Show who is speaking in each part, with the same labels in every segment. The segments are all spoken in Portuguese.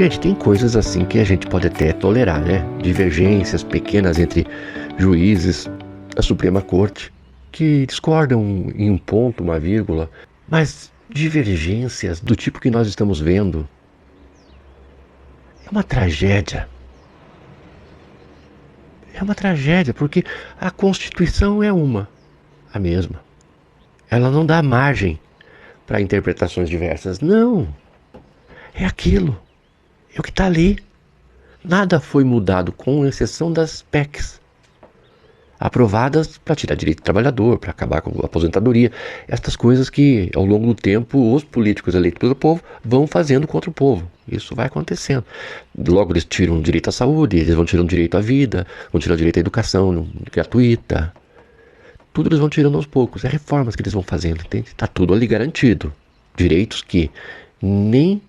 Speaker 1: Gente, tem coisas assim que a gente pode até tolerar, né? Divergências pequenas entre juízes da Suprema Corte que discordam em um ponto, uma vírgula, mas divergências do tipo que nós estamos vendo é uma tragédia. É uma tragédia porque a Constituição é a mesma. Ela não dá margem para interpretações diversas. Não, é aquilo. É o que está ali. Nada foi mudado, com exceção das PECs aprovadas para tirar direito do trabalhador, para acabar com a aposentadoria. Estas coisas que, ao longo do tempo, os políticos eleitos pelo povo vão fazendo contra o povo. Isso vai acontecendo. Logo eles tiram o direito à saúde, eles vão tirando o direito à vida, vão tirar o direito à educação gratuita. Tudo eles vão tirando aos poucos. É reformas que eles vão fazendo, entende? Está tudo ali garantido. Direitos que nem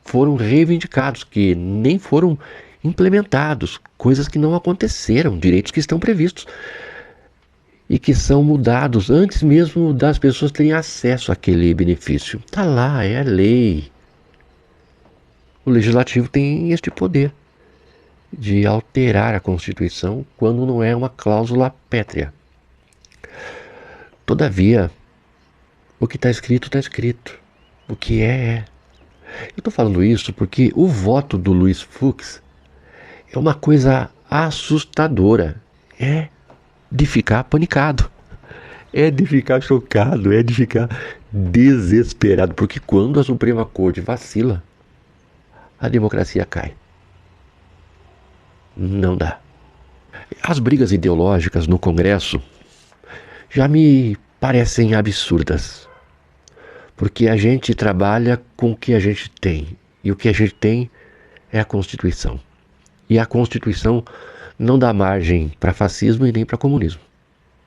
Speaker 1: foram reivindicados, que nem foram implementados, coisas que não aconteceram, direitos que estão previstos e que são mudados antes mesmo das pessoas terem acesso àquele benefício. Está lá, é a lei. O legislativo tem este poder de alterar a Constituição quando não é uma cláusula pétrea. Todavia, o que está escrito, está escrito. O que é. Eu estou falando isso porque o voto do Luiz Fux é uma coisa assustadora. É de ficar apanicado. É de ficar chocado. É de ficar desesperado. Porque quando a Suprema Corte vacila, a democracia cai. Não dá. As brigas ideológicas no Congresso já me parecem absurdas. Porque a gente trabalha com o que a gente tem. E o que a gente tem é a Constituição. E a Constituição não dá margem para fascismo e nem para comunismo.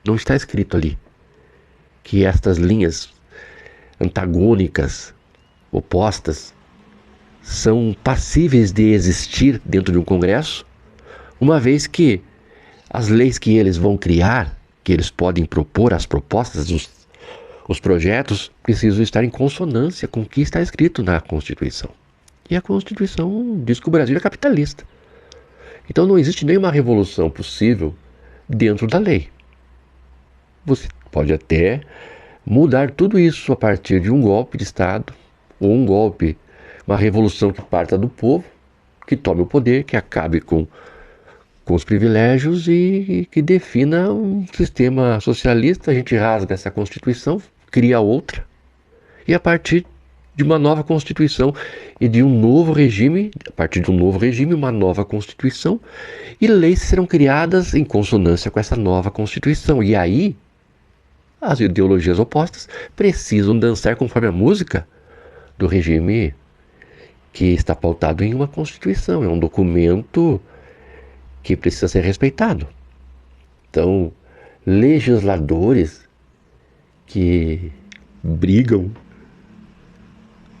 Speaker 1: Não está escrito ali que estas linhas antagônicas, opostas, são passíveis de existir dentro de um Congresso, uma vez que as leis que eles vão criar, que eles podem propor, as propostas, os projetos, precisam estar em consonância com o que está escrito na Constituição. E a Constituição diz que o Brasil é capitalista. Então não existe nenhuma revolução possível dentro da lei. Você pode até mudar tudo isso a partir de um golpe de Estado, ou um golpe, uma revolução que parta do povo, que tome o poder, que acabe com os privilégios e que defina um sistema socialista. A gente rasga essa Constituição, cria outra, e a partir de uma nova Constituição e de um novo regime, a partir de um novo regime, uma nova Constituição, e leis serão criadas em consonância com essa nova Constituição. E aí, as ideologias opostas precisam dançar conforme a música do regime que está pautado em uma Constituição. É um documento que precisa ser respeitado. Então, legisladores que brigam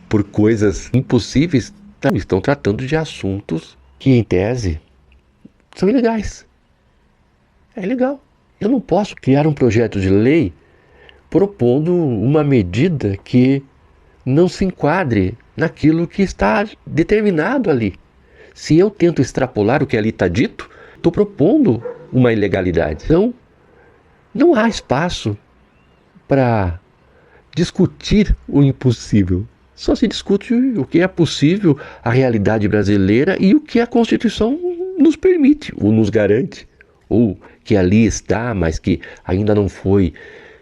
Speaker 1: por coisas impossíveis estão tratando de assuntos que, em tese, são ilegais. É ilegal. Eu não posso criar um projeto de lei propondo uma medida que não se enquadre naquilo que está determinado ali. Se eu tento extrapolar o que ali está dito, estou propondo uma ilegalidade. Então, não há espaço para discutir o impossível. Só se discute o que é possível, a realidade brasileira e o que a Constituição nos permite, ou nos garante, ou que ali está, mas que ainda não foi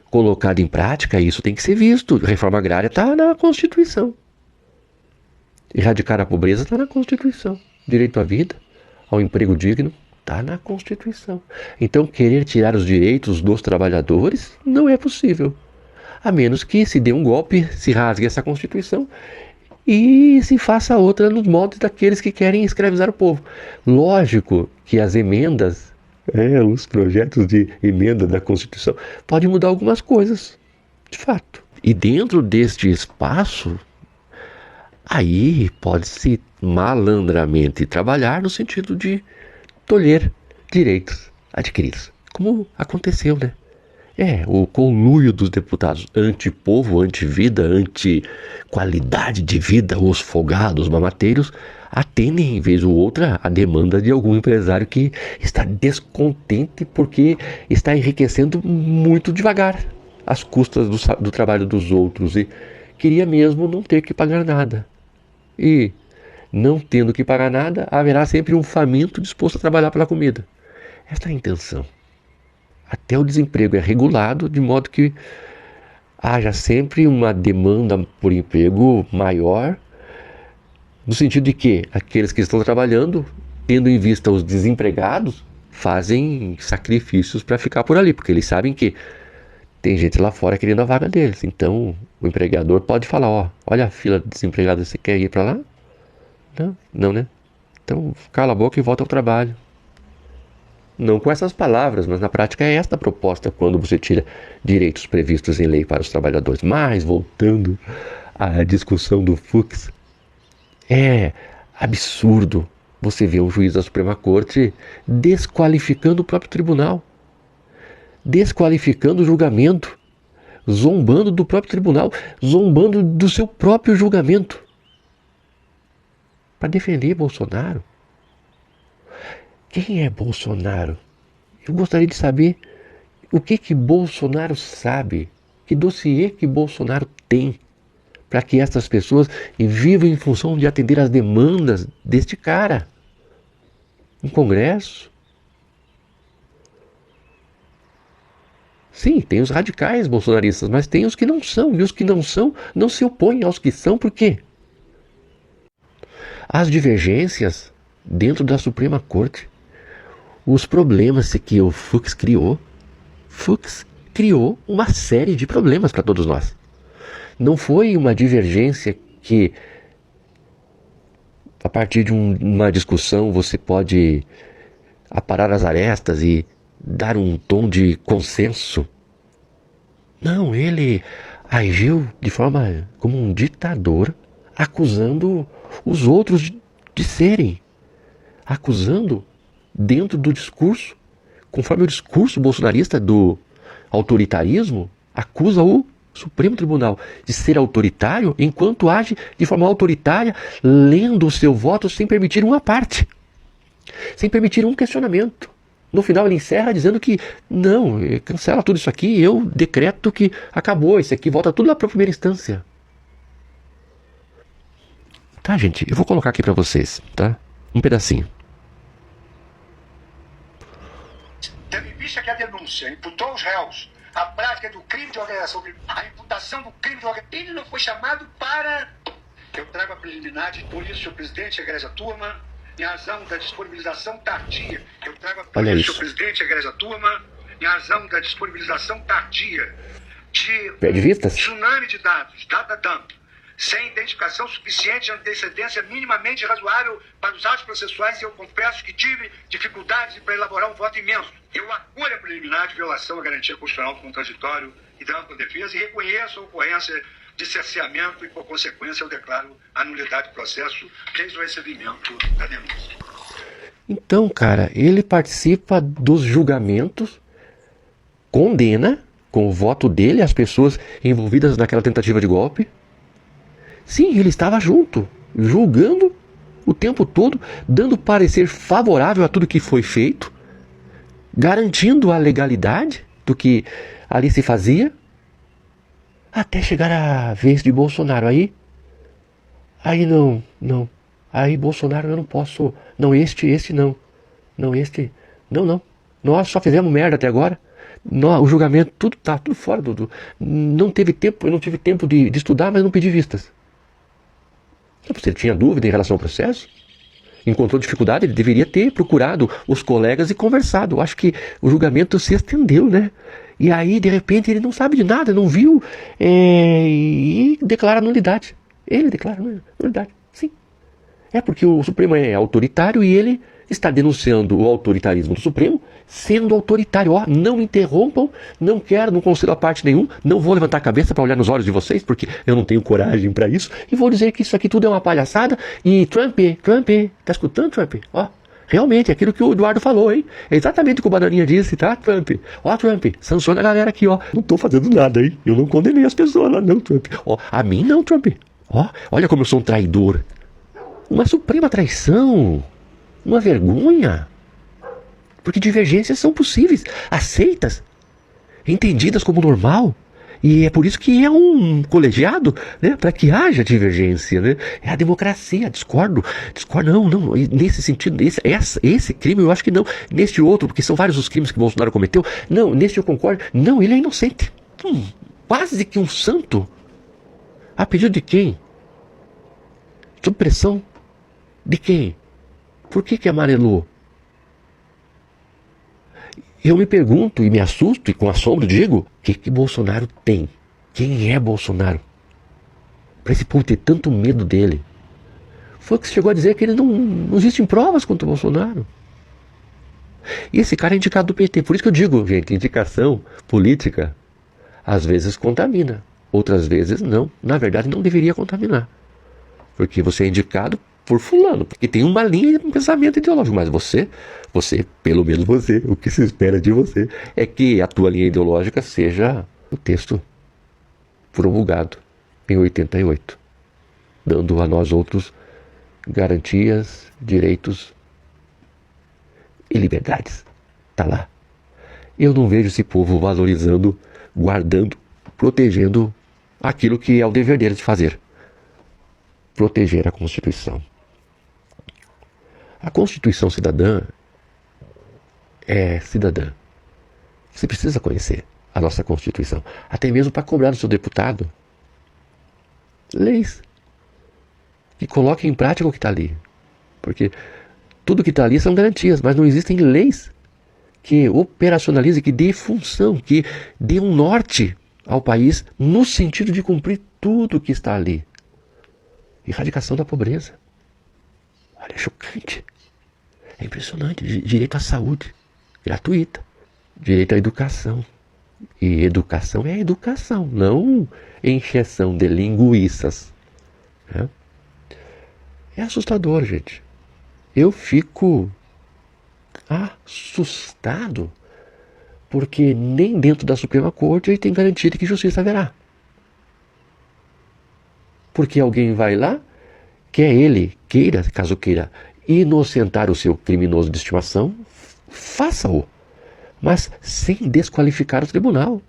Speaker 1: colocado em prática. Isso tem que ser visto. A reforma agrária está na Constituição. Erradicar a pobreza está na Constituição. Direito à vida, ao emprego digno, está na Constituição. Então, querer tirar os direitos dos trabalhadores não é possível. A menos que se dê um golpe, se rasgue essa Constituição e se faça outra nos moldes daqueles que querem escravizar o povo. Lógico que as emendas, os projetos de emenda da Constituição, podem mudar algumas coisas, de fato. E dentro deste espaço, aí pode-se malandramente trabalhar no sentido de tolher direitos adquiridos. Como aconteceu, né? O conluio dos deputados anti-povo, anti-vida, anti-qualidade de vida, os folgados, mamateiros, atendem, em vez ou outra, a demanda de algum empresário que está descontente porque está enriquecendo muito devagar, às custas do trabalho dos outros, e queria mesmo não ter que pagar nada. E, não tendo que pagar nada, haverá sempre um faminto disposto a trabalhar pela comida. Esta é a intenção. Até o desemprego é regulado, de modo que haja sempre uma demanda por emprego maior, no sentido de que aqueles que estão trabalhando, tendo em vista os desempregados, fazem sacrifícios para ficar por ali, porque eles sabem que tem gente lá fora querendo a vaga deles. Então o empregador pode falar, olha a fila de desempregados, você quer ir para lá? Não, né? Então cala a boca e volta ao trabalho. Não com essas palavras, mas na prática é esta a proposta quando você tira direitos previstos em lei para os trabalhadores. Mas, voltando à discussão do Fux, é absurdo você ver um juiz da Suprema Corte desqualificando o próprio tribunal, desqualificando o julgamento, zombando do próprio tribunal, zombando do seu próprio julgamento, para defender Bolsonaro. Quem é Bolsonaro? Eu gostaria de saber o que Bolsonaro sabe, que dossiê que Bolsonaro tem, para que essas pessoas vivam em função de atender às demandas deste cara. Um Congresso. Sim, tem os radicais bolsonaristas, mas tem os que não são, e os que não são não se opõem aos que são, por quê? As divergências dentro da Suprema Corte, os problemas que o Fux criou uma série de problemas para todos nós. Não foi uma divergência que, a partir de uma discussão, você pode aparar as arestas e dar um tom de consenso. Não, ele agiu de forma como um ditador, acusando os outros de serem, acusando dentro do discurso, conforme o discurso bolsonarista do autoritarismo, acusa o Supremo Tribunal de ser autoritário enquanto age de forma autoritária, lendo o seu voto sem permitir uma parte, sem permitir um questionamento. No final ele encerra dizendo que não, cancela tudo isso aqui, eu decreto que acabou, isso aqui volta tudo lá para a primeira instância. Tá, gente, eu vou colocar aqui para vocês, tá? Um pedacinho.
Speaker 2: Tendo em vista que a denúncia imputou aos réus a prática do crime de organização, a imputação do crime de organização, ele não foi chamado para... Eu trago a preliminar, por isso, senhor presidente, egressa turma, em razão da disponibilização tardia. Eu trago a por isso, senhor presidente, egressa turma, em razão da disponibilização tardia de tsunami de dados, data dump, sem identificação suficiente de antecedência minimamente razoável para os atos processuais, e eu confesso que tive dificuldades para elaborar um voto imenso. Eu acolho a preliminar de violação à garantia constitucional do contraditório e da ampla defesa e reconheço a ocorrência de cerceamento e, por consequência, eu declaro a nulidade do processo desde o recebimento da denúncia.
Speaker 1: Então, cara, ele participa dos julgamentos, condena com o voto dele as pessoas envolvidas naquela tentativa de golpe. Sim, ele estava junto, julgando o tempo todo, dando parecer favorável a tudo que foi feito, garantindo a legalidade do que ali se fazia, até chegar a vez de Bolsonaro. Aí não. Aí Bolsonaro eu não posso, não, este não. Nós só fizemos merda até agora. O julgamento, tudo fora do... Não teve tempo, eu não tive tempo de estudar, mas não pedi vistas. Se ele tinha dúvida em relação ao processo, encontrou dificuldade, ele deveria ter procurado os colegas e conversado. Eu acho que o julgamento se estendeu, né? E aí, de repente, ele não sabe de nada, não viu, e declara nulidade. Ele declara nulidade, sim. É porque o Supremo é autoritário e ele está denunciando o autoritarismo do Supremo, sendo autoritário. Não me interrompam, não concedo a parte nenhum, não vou levantar a cabeça para olhar nos olhos de vocês, porque eu não tenho coragem para isso, e vou dizer que isso aqui tudo é uma palhaçada. E Trump, tá escutando, Trump? Realmente, aquilo que o Eduardo falou, hein? É exatamente o que o Bananinha disse, tá, Trump? Ó, Trump, sanciona a galera aqui, ó. Não tô fazendo nada, hein? Eu não condenei as pessoas lá, não, Trump. Ó, a mim não, Trump. Ó, olha como eu sou um traidor. Uma suprema traição. Uma vergonha. Porque divergências são possíveis, aceitas, entendidas como normal. E é por isso que é um colegiado, né? Para que haja divergência, né? É a democracia, discordo, não, nesse sentido, esse crime eu acho que não, neste outro, porque são vários os crimes que Bolsonaro cometeu, não, neste eu concordo, não, ele é inocente, quase que um santo, a pedido de quem? Sob pressão de quem? Por que amarelou? Eu me pergunto e me assusto e com assombro digo, o que Bolsonaro tem? Quem é Bolsonaro? Para esse povo ter tanto medo dele. Foi que chegou a dizer que ele não existem provas contra o Bolsonaro. E esse cara é indicado do PT. Por isso que eu digo, gente, indicação política às vezes contamina, outras vezes não. Na verdade não deveria contaminar. Porque você é indicado por fulano, porque tem uma linha de pensamento ideológico, mas você, pelo menos você, o que se espera de você é que a tua linha ideológica seja o texto promulgado em 88, dando a nós outros garantias, direitos e liberdades. Tá lá. Eu não vejo esse povo valorizando, guardando, protegendo aquilo que é o dever deles de fazer. Proteger a Constituição. A Constituição cidadã é cidadã. Você precisa conhecer a nossa Constituição, até mesmo para cobrar do seu deputado leis que coloquem em prática o que está ali. Porque tudo que está ali são garantias, mas não existem leis que operacionalizem, que dê função, que dê um norte ao país no sentido de cumprir tudo que está ali. Erradicação da pobreza. Olha, é chocante. É impressionante. Direito à saúde gratuita. Direito à educação. E educação é educação, não encheção de linguiças. É assustador, gente. Eu fico assustado porque nem dentro da Suprema Corte ele tem garantia de que justiça haverá. Porque alguém vai lá, queira, caso queira, inocentar o seu criminoso de estimação, faça-o, mas sem desqualificar o tribunal.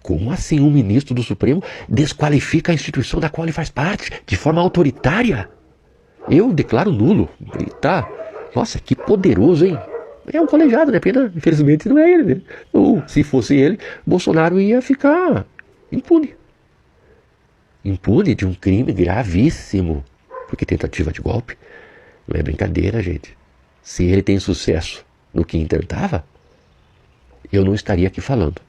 Speaker 1: Como assim um ministro do Supremo desqualifica a instituição da qual ele faz parte, de forma autoritária? Eu declaro nulo. Tá. Nossa, que poderoso, hein? É um colegiado, né? Pena, infelizmente não é ele, né? Ou, se fosse ele, Bolsonaro ia ficar impune. Impune de um crime gravíssimo. Porque tentativa de golpe não é brincadeira, gente. Se ele tem sucesso no que intentava, eu não estaria aqui falando.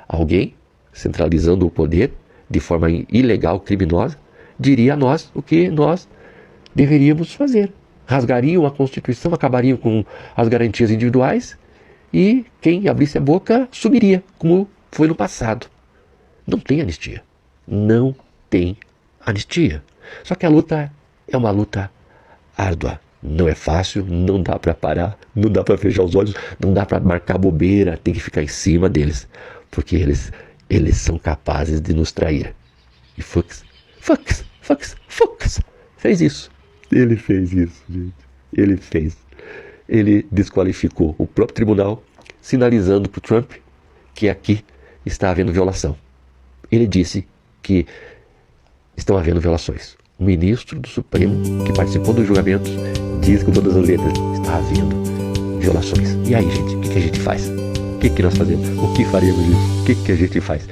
Speaker 1: Alguém, centralizando o poder de forma ilegal, criminosa, diria a nós o que nós deveríamos fazer. Rasgariam a Constituição, acabariam com as garantias individuais e quem abrisse a boca sumiria, como foi no passado. Não tem anistia. Não tem anistia. Só que a luta é uma luta árdua. Não é fácil, não dá para parar, não dá para fechar os olhos, não dá para marcar bobeira, tem que ficar em cima deles. Porque eles são capazes de nos trair. E Fux fez isso. Ele fez isso, gente. Ele fez. Ele desqualificou o próprio tribunal, sinalizando para o Trump que aqui está havendo violação. Ele disse que estão havendo violações. O ministro do Supremo, que participou dos julgamentos, diz com todas as letras, está havendo violações. E aí, gente, o que a gente faz? O que nós fazemos? O que faremos isso? O que a gente faz?